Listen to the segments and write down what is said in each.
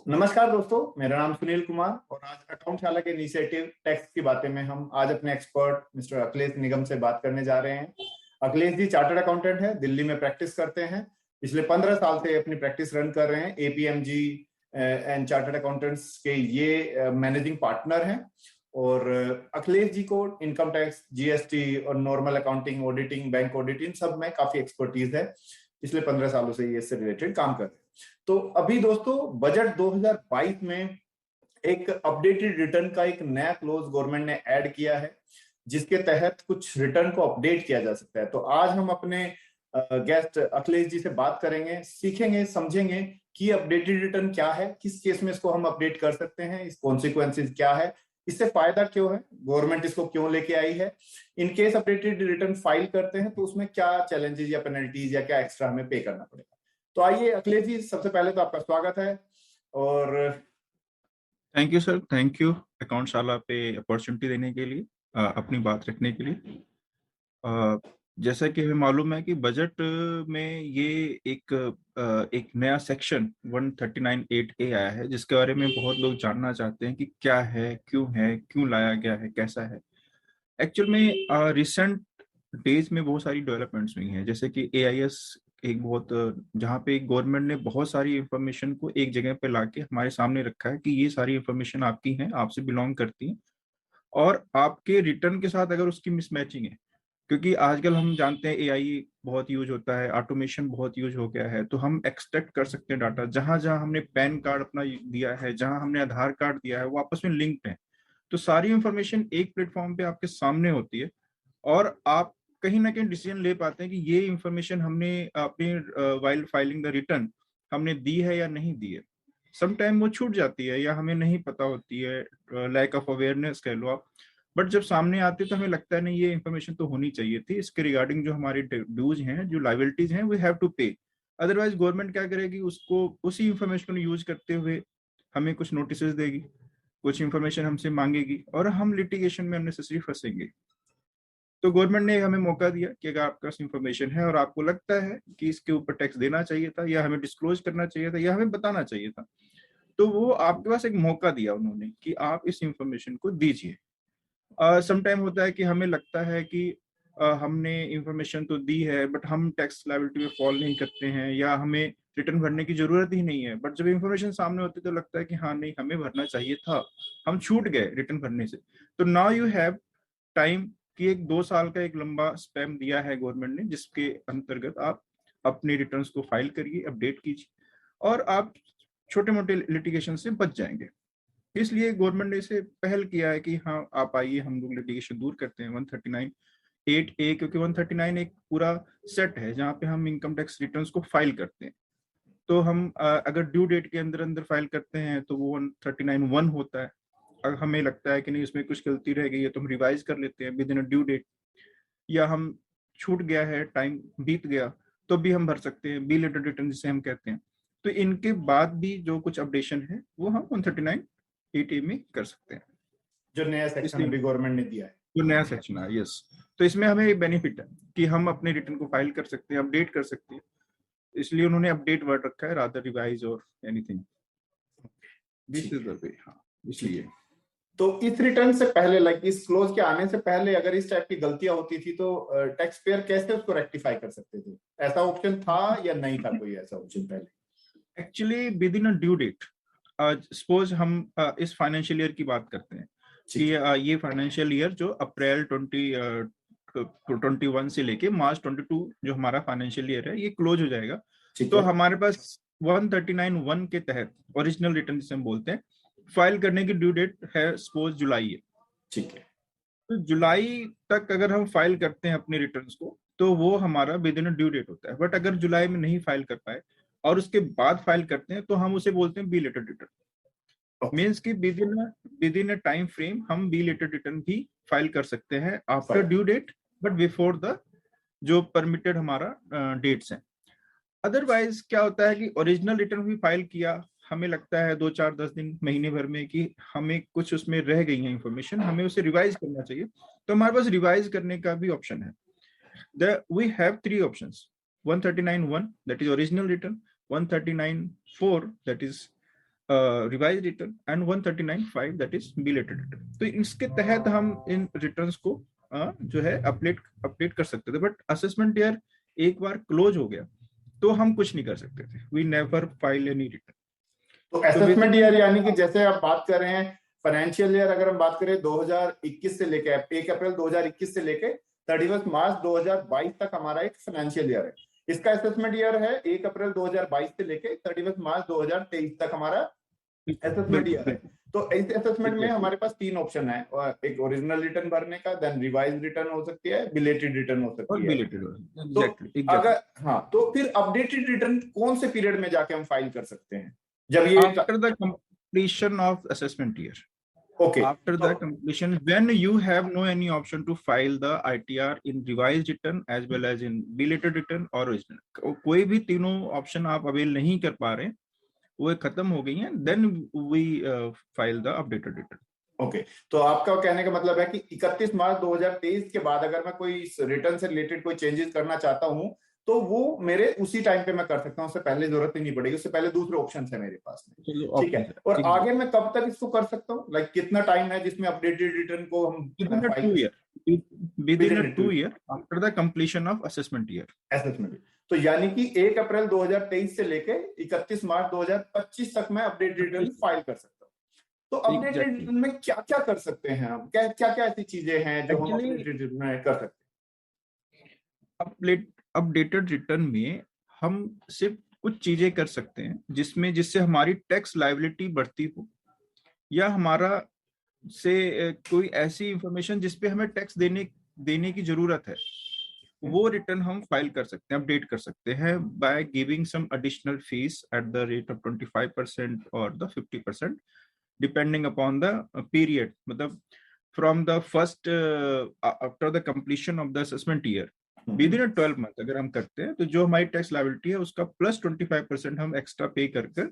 नमस्कार दोस्तों, मेरा नाम सुनील कुमार और आज अकाउंटशाला के इनिशिएटिव टैक्स की बातें में हम आज अपने एक्सपर्ट मिस्टर अखिलेश निगम से बात करने जा रहे हैं। अखिलेश जी चार्टर्ड अकाउंटेंट है, दिल्ली में प्रैक्टिस करते हैं। पिछले 15 साल से अपनी प्रैक्टिस रन कर रहे हैं। एपीएमजी एंड चार्टर्ड अकाउंटेंट्स के ये मैनेजिंग पार्टनर हैं। और अखिलेश जी को इनकम टैक्स, जीएसटी और normal accounting, auditing, bank auditing सब में काफी एक्सपर्टीज है। पिछले 15 सालों से ये इससे रिलेटेड काम कर रहे हैं। तो अभी दोस्तों बजट 2022 में एक अपडेटेड रिटर्न का एक नया क्लोज गवर्नमेंट ने ऐड किया है, जिसके तहत कुछ रिटर्न को अपडेट किया जा सकता है। तो आज हम अपने गेस्ट अखिलेश जी से बात करेंगे, सीखेंगे, समझेंगे कि अपडेटेड रिटर्न क्या है, किस केस में इसको हम अपडेट कर सकते हैं, इस कॉन्सिक्वेंसेज क्या है, इससे फायदा क्यों है, गवर्नमेंट इसको क्यों लेके आई है, in case updated return file करते हैं तो उसमें क्या चैलेंजेस या पेनल्टीज या क्या एक्स्ट्रा हमें पे करना पड़ेगा। तो आइए अखिलेश जी, सबसे पहले तो आपका स्वागत है। और thank you sir, thank you Accountshala पे अपॉर्चुनिटी देने के लिए, अपनी बात रखने के लिए। जैसा कि हमें मालूम है कि बजट में ये एक नया सेक्शन 139(8)A आया है, जिसके बारे में बहुत लोग जानना चाहते हैं कि क्या है, क्यों लाया गया है, कैसा है। एक्चुअल में रिसेंट डेज में बहुत सारी डेवलपमेंट्स हुई हैं, जैसे कि एआईएस एक बहुत जहाँ पे गवर्नमेंट ने बहुत सारी इंफॉर्मेशन को एक जगह पे लाके हमारे सामने रखा है कि ये सारी इंफॉर्मेशन आपकी हैं, आपसे बिलोंग करती हैं, और आपके रिटर्न के साथ अगर उसकी मिसमैचिंग है, क्योंकि आजकल हम जानते हैं एआई बहुत यूज होता है, ऑटोमेशन बहुत यूज हो गया है, तो हम एक्सट्रैक्ट कर सकते हैं डाटा। जहां जहां हमने पैन कार्ड अपना दिया है, जहां हमने आधार कार्ड दिया है, वो आपस में लिंक्ड है। तो सारी इंफॉर्मेशन एक प्लेटफॉर्म पे आपके सामने होती है, और आप कहीं ना कहीं डिसीजन ले पाते हैं कि ये इंफॉर्मेशन हमने अपनी वाइल फाइलिंग द रिटर्न हमने दी है या नहीं दी है। सम टाइम वो छूट जाती है या हमें नहीं पता होती है, लैक ऑफ अवेयरनेस कह लो आप। बट जब सामने आती है तो हमें लगता है नहीं, ये इंफॉर्मेशन तो होनी चाहिए थी, इसके रिगार्डिंग जो हमारे ड्यूज हैं, जो लाइबिलिटीज हैं, वी हैव टू पे। अदरवाइज गवर्नमेंट क्या करेगी, उसको उसी इंफॉर्मेशन को यूज करते हुए हमें कुछ नोटिस देगी, कुछ इंफॉर्मेशन हमसे मांगेगी, और हम लिटिगेशन में अननेसेसरी फंसेंगे। तो गवर्नमेंट ने हमें मौका दिया कि अगर आपके पास इंफॉर्मेशन है और आपको लगता है कि इसके ऊपर टैक्स देना चाहिए था, या हमें डिस्क्लोज करना चाहिए था, या हमें बताना चाहिए था, तो वो आपके पास एक मौका दिया उन्होंने कि आप इस इंफॉर्मेशन को दीजिए। सम टाइम होता है कि हमें लगता है कि हमने इंफॉर्मेशन तो दी है, बट हम टैक्स लायबिलिटी में फॉल नहीं करते हैं, या हमें रिटर्न भरने की जरूरत ही नहीं है। बट जब इंफॉर्मेशन सामने होती है तो लगता है कि हाँ नहीं, हमें भरना चाहिए था, हम छूट गए रिटर्न भरने से। तो नाउ यू हैव टाइम कि एक 2 साल का एक लंबा स्पैम दिया है गवर्नमेंट ने, जिसके अंतर्गत आप अपने रिटर्न्स को फाइल करिए, अपडेट कीजिए, और आप छोटे मोटे लिटिगेशन से बच जाएंगे। इसलिए गवर्नमेंट ने इसे पहल किया है कि हाँ आप आइए, हम लोग लिटिगेशन दूर करते हैं 139(8)A, क्योंकि 139 एक पूरा सेट है जहाँ पे हम इनकम टैक्स रिटर्न्स को फाइल करते हैं। तो हम अगर ड्यू डेट के अंदर अंदर फाइल करते हैं तो वो 139(1) होता है। अगर हमें लगता है कि नहीं, इसमें कुछ गलती रह गई है, तो हम रिवाइज कर लेते हैं within a due date, या हम छूट गया है, टाइम बीत गया, तो भी हम भर सकते हैं, बी लेटर रिटर्न जिसे हम कहते हैं। तो इनके बाद भी जो कुछ अपडेशन है वो हम 139(8)A में कर सकते हैं। जो नया सेक्शन इसलिए अभी गवर्नमेंट ने दिया है, जो नया सेक्शन है, यस, तो इसमें हमें एक बेनिफिट है कि हम अपने रिटर्न को फाइल कर सकते हैं, अपडेट कर सकते हैं। इसलिए उन्होंने अपडेट वर्ड रखा है, रादर रिवाइज और एनीथिंग, दिस ठीक इज है। The way. हाँ, ठीक इसलिए है। तो इस रिटर्न से पहले, लाइक इस क्लोज के आने से पहले, अगर इस टाइप की गलतियां होती थी तो टैक्स पेयर कैसे उसको रेक्टिफाई कर सकते थे? ऐसा ऑप्शन था या नहीं था कोई ऐसा ऑप्शन पहले? Actually within a due date, suppose हम इस फाइनेंशियल ईयर की बात करते हैं कि ठीक है। ये फाइनेंशियल ईयर जो अप्रैल 2021 से लेके मार्च 22 जो हमारा फाइनेंशियल ईयर है, ये क्लोज हो जाएगा। ठीक तो है। हमारे पास 139(1) के तहत ओरिजिनल रिटर्न जिसे हम बोलते हैं, फाइल करने की ड्यू डेट है सपोज जुलाई है। ठीक है। तो जुलाई तक अगर हम फाइल करते हैं अपने रिटर्न्स को, तो वो हमारा विद इन ड्यू डेट होता है। बट अगर जुलाई में नहीं फाइल कर पाए और उसके बाद फाइल करते हैं, तो हम उसे बोलते हैं belated return. Okay. Means कि within a time frame हम बी लेटर रिटर्न भी फाइल कर सकते हैं after fine. Due date, but before the जो परमिटेड हमारा डेट्स हैं। अदरवाइज क्या होता है कि ओरिजिनल रिटर्न भी फाइल किया, हमें लगता है 2 4 10 दिन, महीने भर में कि हमें कुछ उसमें रह गई है इंफॉर्मेशन, हमें उसे रिवाइज करना चाहिए, तो हमारे पास रिवाइज करने का भी ऑप्शन है। We have three options: 139(1), that is original return; 139(4), that is revise return and 139.5 that is belated return. तो इसके तहत हम इन रिटर्न्स को जो है अपडेट कर सकते थे। बट असेसमेंट ईयर एक बार क्लोज हो गया तो हम कुछ नहीं कर सकते थे, we never file any return. तो असेसमेंट ईयर यानी कि जैसे आप बात कर रहे हैं फाइनेंशियल ईयर, अगर हम बात करें 2021 से लेके 1 अप्रैल 2021 से लेके 31 मार्च 2022 तक हमारा एक फाइनेंशियल ईयर है। इसका असेसमेंट ईयर है 1 अप्रैल 2022 से लेके 31 मार्च 2023 तक हमारा असेसमेंट ईयर है। तो इस असेसमेंट में हमारे पास 3 ऑप्शन है, एक ओरिजिनल रिटर्न भरने का, देन रिवाइज रिटर्न हो सकती है, बिलेटेड रिटर्न हो सकती है। तो अगर हाँ, तो फिर अपडेटेड रिटर्न कौन से पीरियड में जाके हम फाइल कर सकते हैं? जब ये after the completion of assessment year. Okay. After the completion, when you have no any option to file the ITR in revised return as well as in belated return or original, कोई भी तीनों option आप avail नहीं कर पा रहे, वो खत्म हो गई हैं, then we file the updated return. Okay तो आपका कहने का मतलब है कि 31 मार्च 2023 के बाद अगर मैं कोई रिटर्न से रिलेटेड कोई चेंजेस करना चाहता हूं तो वो मेरे उसी टाइम पे मैं कर सकता हूं, उससे पहले जरूरत ही नहीं पड़ेगी, उससे पहले दूसरे ऑप्शन है मेरे पास में। ठीक है, और आगे मैं कब तक इसको कर सकता हूँ? लाइक कितना टाइम है जिसमें अपडेटेड रिटर्न को हम within a 2 year after the completion of assessment year. तो यानी कि 1 अप्रैल 2023 से लेके 31 मार्च 2025 तक मैं अपडेटेड रिटर्न फाइल कर सकता हूँ। तो अपडेटेड रिटर्न में क्या क्या कर सकते हैं हम? क्या क्या ऐसी चीजें हैं जो हम अपडेटेड रिटर्न में कर सकते हैं? अपडेटेड रिटर्न में हम सिर्फ कुछ चीजें कर सकते हैं जिससे हमारी टैक्स लायबिलिटी बढ़ती हो, या हमारा से कोई ऐसी इंफॉर्मेशन जिसपे हमें टैक्स देने की जरूरत है, वो रिटर्न हम फाइल कर सकते हैं, अपडेट कर सकते हैं by giving some additional fees at the rate of 25% और the 50% depending upon the period. मतलब from the first after the completion of the assessment year within 12 month अगर हम करते हैं तो जो हमारी टैक्स लायबिलिटी है उसका प्लस 25% हम एक्स्ट्रा पे करके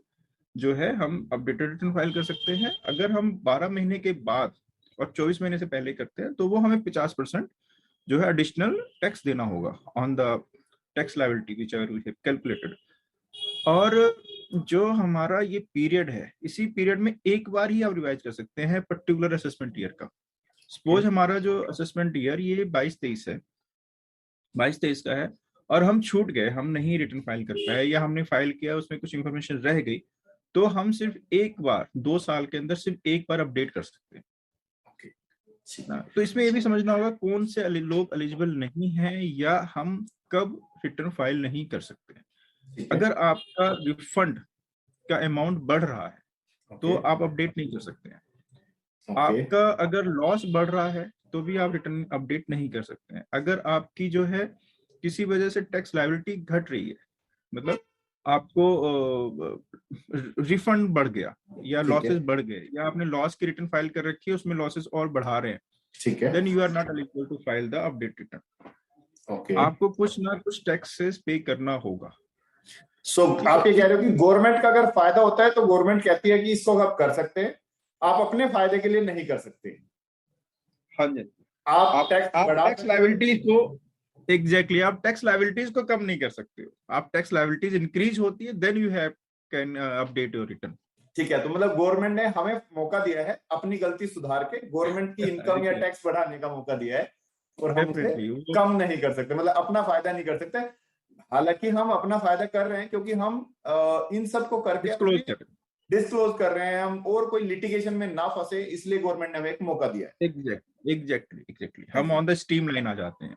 जो है हम अपडेटेड रिटर्न फाइल कर सकते हैं। अगर हम 12 महीने के बाद और 24 महीने से पहले करते हैं तो वो हमें 50% जो है एडिशनल टैक्स देना होगा on the tax liability which are we have calculated. और जो हमारा ये पीरियड है, इसी पीरियड में एक बार ही आप रिवाइज कर सकते हैं पर्टिकुलर असेसमेंट ईयर का। सपोज हमारा जो असेसमेंट ईयर ये 22-23 है, 22-23 का है, और हम छूट गए, हम नहीं रिटर्न फाइल कर पाए, या हमने फाइल किया उसमें कुछ इंफॉर्मेशन रह गई, तो हम सिर्फ एक बार 2 साल के अंदर सिर्फ एक बार अपडेट कर सकते हैं। तो इसमें ये भी समझना होगा कौन से लोग एलिजिबल नहीं हैं या हम कब रिटर्न फाइल नहीं कर सकते। अगर आपका रिफंड का अमाउंट बढ़ रहा है तो आप अपडेट नहीं कर सकते हैं। आपका अगर लॉस बढ़ रहा है तो भी आप रिटर्न अपडेट नहीं कर सकते हैं। अगर आपकी जो है किसी वजह से टैक्स लायबिलिटी घट रही है, मतलब आपको रिफंड बढ़ गया या लॉसेस बढ़ गए, या आपने लॉस की रिटर्न फाइल कर रखी है उसमें लॉसेस और बढ़ा रहे हैं, ठीक है, then you are not eligible to file the update return. आपको कुछ ना कुछ टैक्सेस पे करना होगा। आप ये कह रहे हो कि गवर्नमेंट का अगर फायदा होता है तो गवर्नमेंट कहती है कि इसको आप कर सकते हैं, आप अपने फायदे के लिए नहीं कर सकते। हाँ जी, आप टैक्स लायबिलिटीज को एग्जैक्टली आप टैक्स लायबिलिटीज को कम नहीं कर सकते हो। आप टैक्स लायबिलिटीज इंक्रीज होती है then you have can update your return. ठीक है, तो मतलब गवर्नमेंट ने हमें मौका दिया है अपनी गलती सुधार के, गवर्नमेंट की इनकम या टैक्स बढ़ाने का मौका दिया है, और हम उसे कम नहीं कर सकते, मतलब अपना फायदा नहीं कर सकते। हालांकि हम अपना फायदा कर रहे हैं क्योंकि हम इन सब को करके डिस्क्लोज कर रहे हैं हम, और कोई लिटिगेशन में ना फंसे, इसलिए गवर्नमेंट ने हमें एक मौका दिया है। एग्जैक्टली हम ऑन द स्ट्रीम लाइन आ जाते हैं।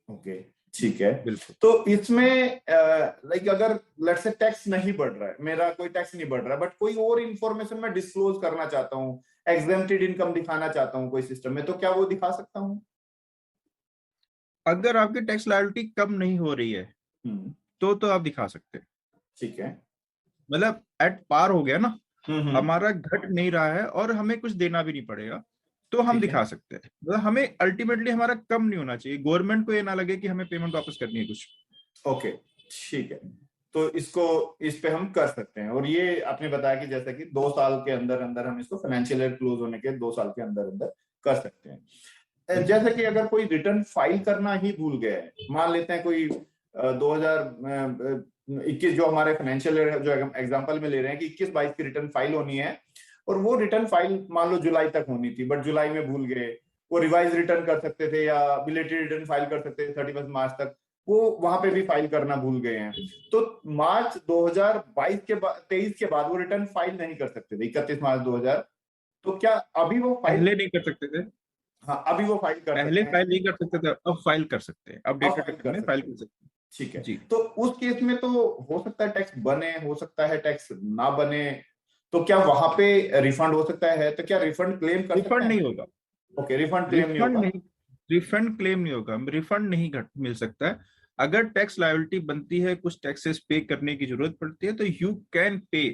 ओके, ठीक है, बिल्कुल। तो इसमें लाइक अगर लेट्स से टैक्स नहीं बढ़ रहा है, मेरा कोई टैक्स नहीं बढ़ रहा है, बट कोई और इन्फॉर्मेशन मैं डिस्क्लोज करना चाहता हूँ, एग्जेम्प्टेड इनकम दिखाना चाहता हूँ कोई सिस्टम में, तो क्या वो दिखा सकता हूँ? अगर आपकी टैक्स लायबिलिटी कम नहीं हो रही है तो आप दिखा सकते हैं। ठीक है, मतलब एट पार हो गया ना, हमारा घट नहीं रहा है और हमें कुछ देना भी नहीं पड़ेगा, तो हम दिखा सकते हैं। मतलब हमें अल्टीमेटली हमारा कम नहीं होना चाहिए, गवर्नमेंट को ये ना लगे कि हमें पेमेंट वापस करनी है कुछ। ओके, ठीक है, तो इस पे हम कर सकते हैं। और ये आपने बताया कि जैसे कि 2 साल के अंदर अंदर हम इसको फाइनेंशियल ईयर क्लोज होने के 2 साल के अंदर अंदर कर सकते हैं। जैसे कि अगर कोई रिटर्न फाइल करना ही भूल गया है, मान लेते हैं कोई 2021 जो हमारे फाइनेंशियल ईयर जो एग्जांपल में ले रहे हैं कि 21-22 की रिटर्न फाइल होनी है, और वो रिटर्न फाइल मान लो जुलाई तक होनी थी, बट जुलाई में भूल गए, वो रिवाइज रिटर्न कर सकते थे या बिलेटेड रिटर्न फाइल कर सकते थे 31 मार्च तक, वो वहां पे भी फाइल करना भूल गए हैं, तो मार्च 2022 के बाद 23 के बाद वो रिटर्न फाइल नहीं कर सकते थे 31 मार्च 2000, तो क्या अभी वो फाइल, पहले नहीं कर सकते थे, हाँ अभी वो फाइल कर पहले सकते हैं? फाइल नहीं कर सकते थे, अब फाइल कर सकते हैं, अब अपडेटेड फाइल रिटर्न कर में फाइल सकते हैं, कर सकते हैं। ठीक है। जी। तो उस केस में तो हो सकता है टैक्स बने, हो सकता है टैक्स ना बने, तो क्या वहां पे रिफंड हो सकता है? तो क्या रिफंड क्लेम कर सकते रिफंड हैं? नहीं होगा, ओके, रिफंड क्लेम नहीं रिफंड होगा। नहीं, रिफंड क्लेम नहीं होगा, रिफंड नहीं घट मिल सकता है। अगर टैक्स लायबिलिटी बनती है, कुछ टैक्सेस पे करने की जरूरत पड़ती है, तो you can pay,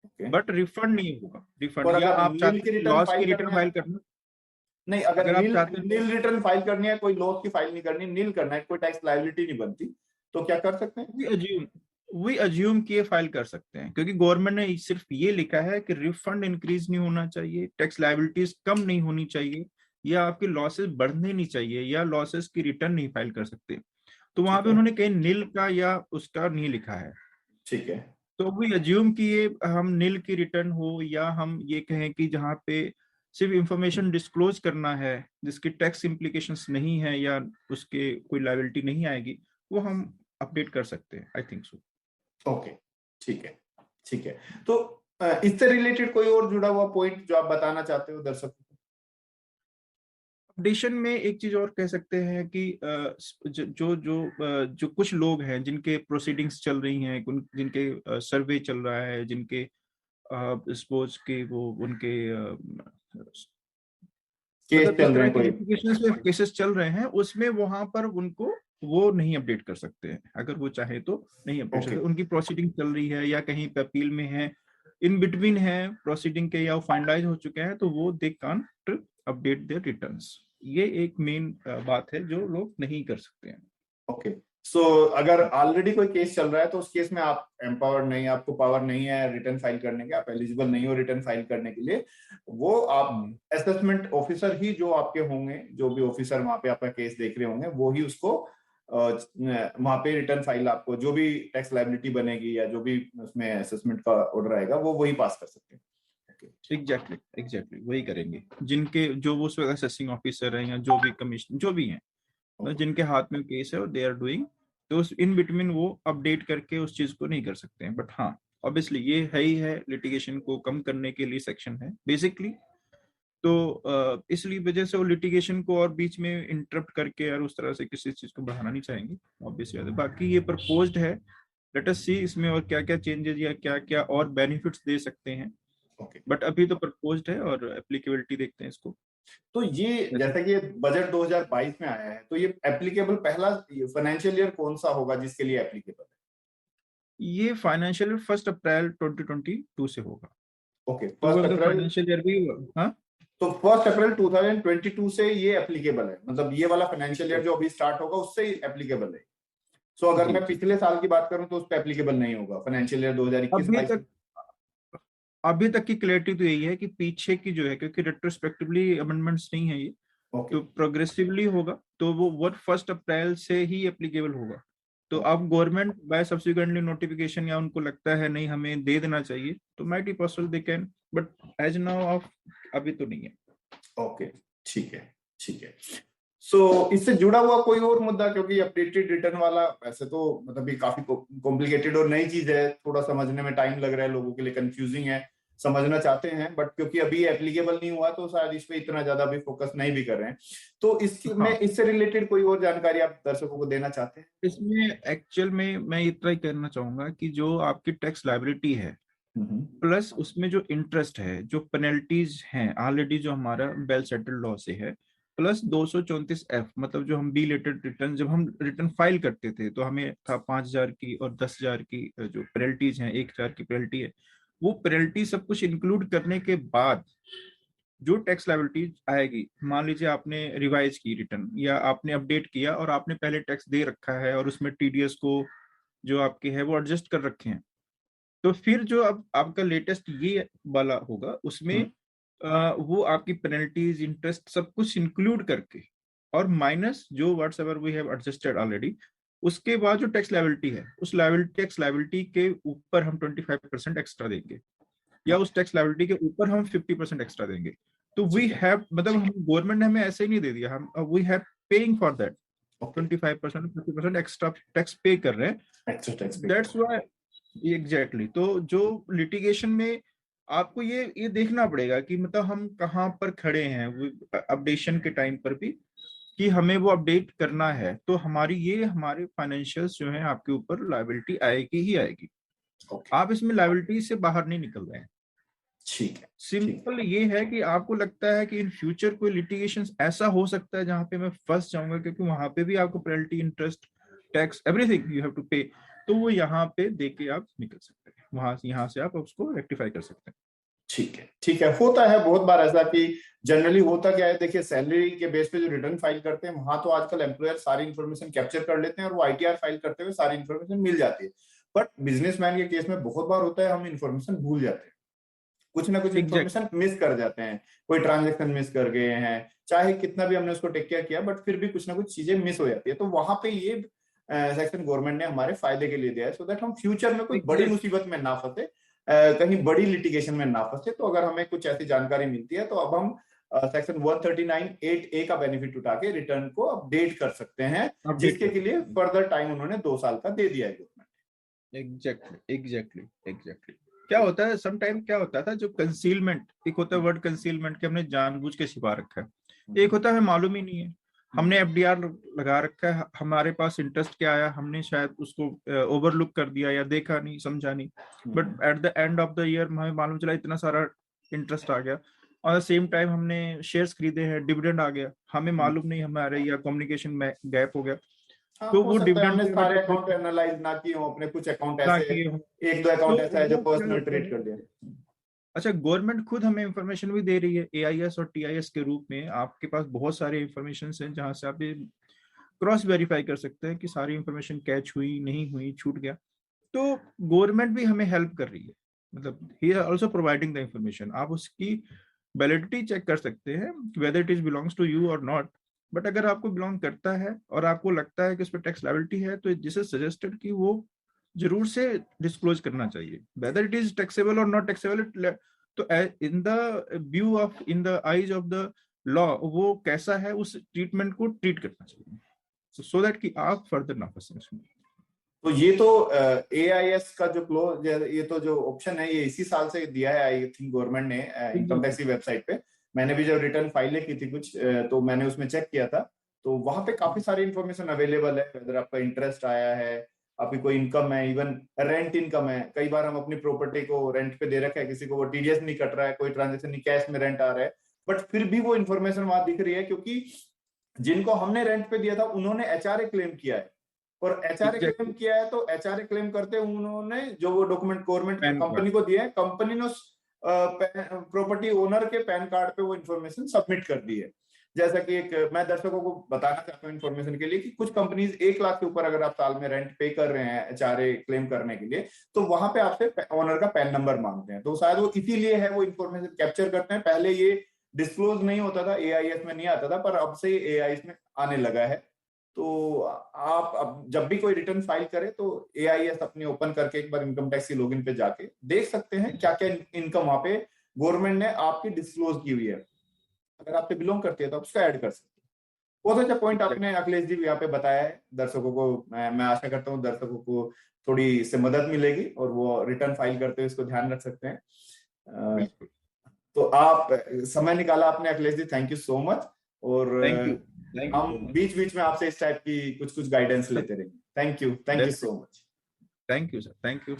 okay, but refund नहीं होगा। और रिफंड, या अगर आप नील चाहते की हैं रिटर्न लॉस की फाइल रिटर्न करना है, फाइल करना, नहीं अगर अगर आप नील चाहते हैं, नील रिटर्न फाइल करनी है, कोई लॉस की फाइल नहीं करनी, नील करना है, कोई टैक्स लायबिलिटी नहीं बनती, तो क्या कर सकते हैं? वी अज्यूम किए फाइल कर सकते हैं, क्योंकि गवर्नमेंट ने सिर्फ ये लिखा है कि रिफंड इंक्रीज नहीं होना चाहिए, टैक्स लायबिलिटीज कम नहीं होनी चाहिए, या आपकी लॉसेस बढ़ने नहीं चाहिए, या लॉसेस की रिटर्न नहीं फाइल कर सकते। तो वहां ठीक पे है, उन्होंने कहीं नील का या उसका नहीं लिखा है। ठीक है, तो वी अज्यूम कि ये हम नील की रिटर्न हो, या हम ये कहें कि जहाँ पे सिर्फ इंफॉर्मेशन डिस्क्लोज करना है, जिसकी टैक्स इम्प्लीकेशंस नहीं है, या उसके कोई लायबिलिटी नहीं आएगी, वो हम अपडेट कर सकते हैं। I think so. ओके, ठीक है, ठीक है। तो इससे रिलेटेड कोई और जुड़ा हुआ पॉइंट जो आप बताना चाहते हो दर्शकों को? अपडेशन में एक चीज और कह सकते हैं कि जो कुछ लोग हैं जिनके प्रोसीडिंग्स चल रही हैं, जिनके सर्वे चल रहा है, जिनके सपोज के वो उनके केस मतलब चल इस रहे तरह हैं के कोई? लिटिगेशन में केसेस चल रहे हैं, उसमें वहां पर उनको वो नहीं अपडेट कर सकते हैं, अगर वो चाहे तो नहीं अपडेट ओके, सकते। उनकी प्रोसीडिंग चल रही है या कहीं पे अपील में है, इन बिटवीन है प्रोसीडिंग के, या फाइनलाइज हो चुके हैं, तो वो they can't update their returns. ये एक मेन बात है जो लोग नहीं कर सकते हैं। ओके। सो अगर ऑलरेडी कोई केस चल रहा है तो उस केस में आप एम्पावर्ड नहीं, आपको पावर नहीं है रिटर्न फाइल करने के, आप एलिजिबल नहीं हो रिटर्न फाइल करने के लिए, वो आप असेसमेंट ऑफिसर ही जो आपके होंगे, जो भी ऑफिसर वहां पे आपका केस देख रहे होंगे, वो ही उसको वहां पे रिटर्न फाइल, आपको जो भी टैक्स लायबिलिटी बनेगी या जो भी उसमें असेसमेंट का ऑर्डर आएगा, वो वही पास कर सकते हैं। एग्जैक्टली, एग्जैक्टली वही करेंगे, जिनके जो वो उस वक्त असेसिंग ऑफिसर हैं, या जो भी कमिश्नर जो भी हैं, ओके, जिनके हाथ में केस है और दे आर डूइंग, तो उस इन बिटवीन वो अपडेट करके उस चीज को नहीं कर सकते हैं। बट हाँ, ऑब्वियसली ये है ही है, लिटिगेशन को कम करने के लिए सेक्शन है बेसिकली। तो इसलिए वजह से वो लिटिगेशन को और बीच में इंटरप्ट करके और उस तरह से किसी चीज को बढ़ाना नहीं चाहेंगे, ऑब्वियसली। बाकी ये प्रपोज्ड है, लेट अस सी इसमें और क्या क्या चेंजेस या क्या क्या और बेनिफिट्स दे सकते हैं। ओके। बट अभी तो प्रपोज्ड है, और एप्लीकेबिलिटी देखते हैं इसको। तो ये जैसा कि ये बजट 2022 में आया है, तो ये एप्लीकेबल पहला फाइनेंशियल ईयर कौन सा होगा जिसके लिए एप्लीकेबल है? ये फाइनेंशियल ईयर 1 अप्रैल 2022 से होगा। ओके, तो वो फर्स्ट अगर अप्रैल फाइनेंशियल ईयर भी हुआ, हाँ, तो 1 अप्रैल 2022 से ये एप्लीकेबल है, मतलब ये वाला फाइनेंशियल ईयर जो अभी स्टार्ट होगा उससे ही एप्लीकेबल है। सो अगर जी मैं जी। पिछले साल की बात करूं तो उस पर एप्लीकेबल नहीं होगा फाइनेंशियल ईयर अभी 2021-22 में। तक अभी तक की क्लैरिटी तो यही है कि पीछे की जो है, क्योंकि रेट्रोस्पेक्टिवली अमेंडमेंट्स नहीं है ये, ओके, तो प्रोग्रेसिवली होगा, तो वो 1 अप्रैल से ही एप्लीकेबल होगा। तो ओके, अब गवर्नमेंट बाय सब्सिक्वेंटली नोटिफिकेशन, या उनको लगता है नहीं हमें दे देना चाहिए, तो might be possible they can, but as now of अभी तो नहीं है। ओके, ठीक है, ठीक है। सो इससे जुड़ा हुआ कोई और मुद्दा, क्योंकि अपडेटेड रिटर्न वाला वैसे तो मतलब ये काफी कॉम्प्लिकेटेड और नई चीज है, थोड़ा समझने में टाइम लग रहा है, लोगों के लिए कंफ्यूजिंग है, समझना चाहते हैं, बट क्योंकि अभी एप्लीकेबल नहीं हुआ तो शायद इस पे इतना ज्यादा भी फोकस नहीं भी कर रहे हैं। तो इसकी में हाँ, इससे रिलेटेड कोई और जानकारी आप दर्शकों को देना चाहते हैं? इसमें एक्चुअल में मैं इतना ही कहना चाहूंगा कि जो आपकी टैक्स लायबिलिटी है, हम्म, प्लस उसमें जो इंटरेस्ट है, जो पेनल्टीज हैं ऑलरेडी जो हमारा वेल सेटल्ड लॉ से है, प्लस 234F, मतलब जो हम बी लेटेड रिटर्न, जब हम रिटर्न फाइल करते थे तो हमें था 5,000 की और 10,000 की जो पेनल्टीज हैं, 1,000 की पेनल्टी है, वो पेनल्टी सब कुछ इंक्लूड करने के बाद जो टैक्स लायबिलिटी आएगी, मान लीजिए आपने रिवाइज की रिटर्न, या आपने अपडेट किया और आपने पहले टैक्स दे रखा है और उसमें टीडीएस को जो आपके है वो एडजस्ट कर रखे हैं, तो फिर जो अब आपका लेटेस्ट ये वाला होगा उसमें हम्म, वो आपकी पेनल्टीज, इंटरेस्ट सब कुछ इंक्लूड करके, और माइनस जो whatsoever we have adjusted already, उसके बाद जो टैक्स लायबिलिटी है, उस टैक्स लायबिलिटी के ऊपर हम 25% एक्स्ट्रा देंगे, या उस टैक्स लायबिलिटी के ऊपर हम 50% एक्स्ट्रा देंगे। तो वी हैव, मतलब हम गवर्नमेंट ने हमें ऐसे ही नहीं दे दिया, हम we have paying for that 25% 50% extra tax pay कर रहे हैं। That's why exactly. तो जो लिटिगेशन में आपको ये देखना पड़ेगा कि मतलब हम कहाँ पर खड़े हैं अपडेशन के टाइम पर भी, कि हमें वो अपडेट करना है, तो हमारे फाइनेंशियल्स जो है आपके ऊपर लायबिलिटी आएगी ही आएगी। आप इसमें लायबिलिटी से बाहर नहीं निकल रहे हैं। ठीक है। सिंपल ये है कि आपको लगता है कि इन फ्यूचर कोई लिटिगेशन ऐसा हो सकता है जहां पे मैं फंस जाऊंगा, क्योंकि वहां पे भी आपको penalty, interest, tax, everything you have to pay, तो वो यहाँ पे देके आप निकल सकते हैं, यहाँ से आप उसको रेक्टिफाई कर सकते हैं। ठीक है। होता है बहुत बार ऐसा कि जनरली होता क्या है, देखिए सैलरी के बेस पे जो रिटर्न फाइल करते हैं वहां तो आजकल एम्प्लॉयर सारी इन्फॉर्मेशन कैप्चर कर लेते हैं और वो आईटीआर फाइल करते हुए सारी इन्फॉर्मेशन मिल जाती है। बट बिजनेसमैन के केस में बहुत बार होता है हम इन्फॉर्मेशन भूल जाते हैं, कुछ ना कुछ इन्फॉर्मेशन मिस कर जाते हैं, कोई ट्रांजेक्शन मिस कर गए हैं, चाहे कितना भी हमने उसको टेक केयर किया बट फिर भी कुछ ना कुछ चीजें मिस हो जाती है। तो वहां पे ये सेक्शन गवर्नमेंट ने हमारे फायदे के लिए दिया है, सो दैट हम फ्यूचर में कोई बड़ी मुसीबत में ना फंसे, कहीं बड़ी लिटिगेशन में ना फंसे। तो अगर हमें कुछ ऐसी जानकारी मिलती है तो अब हम सेक्शन 139(8)(a) का बेनिफिट उठा के रिटर्न को अपडेट कर सकते हैं, जिसके के लिए फर्दर टाइम उन्होंने 2 साल का दे दिया है गवर्नमेंट। एग्जैक्टली। क्या होता है समटाइम, क्या होता था जो कंसीलमेंट, एक होता है वर्ड कंसीलमेंट कि हमने जानबूझ के छिपा रखा है, एक होता है मालूम ही नहीं है, हमने एफडीआर लगा रखा है, हमारे पास इंटरेस्ट क्या आया हमने शायद उसको ओवरलुक कर दिया या देखा नहीं, समझा नहीं, but at the end of the year हमें मालूम चला इतना सारा इंटरेस्ट आ गया, और सेम टाइम हमने शेयर्स खरीदे हैं, डिविडेंड आ गया, हमें मालूम नहीं, हमारे या कम्युनिकेशन में गैप हो गया। तो वो डिविडेंड हमने सारे अकाउंट एनालाइज ना किए हो, अपने कुछ अकाउंट ऐसे, एक दो अकाउंट ऐसा है जो पर्सनल ट्रेड कर दिया। अच्छा, गवर्नमेंट खुद हमें इंफॉर्मेशन भी दे रही है एआईएस और टीआईएस के रूप में, आपके पास बहुत सारे इंफॉर्मेशन हैं जहां से आप ये क्रॉस वेरीफाई कर सकते हैं कि सारी इंफॉर्मेशन कैच हुई नहीं हुई, छूट गया। तो गवर्नमेंट भी हमें हेल्प कर रही है, मतलब ही are also providing the information, आप उसकी वैलिडिटी चेक कर सकते हैं whether it is belongs to you और नॉट। बट अगर आपको बिलोंग करता है और आपको लगता है कि उस पर टैक्स लायबिलिटी है, तो दिस इज सजेस्टेड कि वो जरूर से डिस्क्लोज करना चाहिए, वेदर इट इज टैक्सेबल और नॉट टैक्सेबल। तो in the view of, in the eyes of the law, वो कैसा है उस ट्रीटमेंट को ट्रीट करना चाहिए, सो दैट कि आप फर्दर ना फंसे उसमें। तो ये तो एआईएस का जो क्लोज, ये तो जो ऑप्शन है ये इसी साल से दिया है आई थिंक गवर्नमेंट ने इनकम टैक्स की वेबसाइट पे। मैंने भी जब रिटर्न फाइलें की थी कुछ तो मैंने उसमें चेक किया था, तो वहां पे काफी सारी इन्फॉर्मेशन अवेलेबल है, अगर आपका इंटरेस्ट आया है, आपकी कोई इनकम है, इवन रेंट इनकम है। कई बार हम अपनी प्रॉपर्टी को रेंट पे दे रखा है, किसी को वो टीडीएस नहीं कट रहा है, कोई ट्रांजेक्शन नहीं, कैश में रेंट आ रहा है, बट फिर भी वो इन्फॉर्मेशन वहां दिख रही है, क्योंकि जिनको हमने रेंट पे दिया था उन्होंने एचआरए क्लेम किया है, और एचआरए क्लेम किया है तो एचआरए क्लेम करते उन्होंने जो वो डॉक्यूमेंट गवर्नमेंट कंपनी को दिया है, कंपनी ने प्रॉपर्टी ओनर के पैन कार्ड पे वो इन्फॉर्मेशन सबमिट कर दी है। जैसा कि एक मैं दर्शकों को बताना चाहता हूँ इन्फॉर्मेशन के लिए कि कुछ कंपनीज 1 लाख के ऊपर अगर आप साल में रेंट पे कर रहे हैं एचआरए क्लेम करने के लिए, तो वहां पे आपसे ओनर का पैन नंबर मांगते हैं, तो शायद वो इसीलिए है वो इन्फॉर्मेशन कैप्चर करते हैं। पहले ये डिस्क्लोज नहीं होता था, एआईएस में नहीं आता था, पर अब से एआईएस में आने लगा है। तो आप अब जब भी कोई रिटर्न फाइल करें तो एआईएस अपने ओपन करके एक बार इनकम टैक्स की लॉगिन पे जाके देख सकते हैं क्या क्या इनकम वहां पे गवर्नमेंट ने आपकी डिस्क्लोज की हुई है। अगर आपसे बिलोंग करती है तो आप उसका ऐड कर सकते हैं। बहुत अच्छा पॉइंट आपने अखिलेश जी यहाँ पे बताया है दर्शकों को। मैं आशा करता हूँ दर्शकों को थोड़ी इससे मदद मिलेगी और वो रिटर्न फाइल करते हुए इसको ध्यान रख सकते हैं। तो आप समय निकाला आपने Akhilesh ji, thank you so much. और हम बीच बीच में आपसे इस टाइप की कुछ गाइडेंस लेते रहेंगे। Thank you so much. Thank you sir, thank you.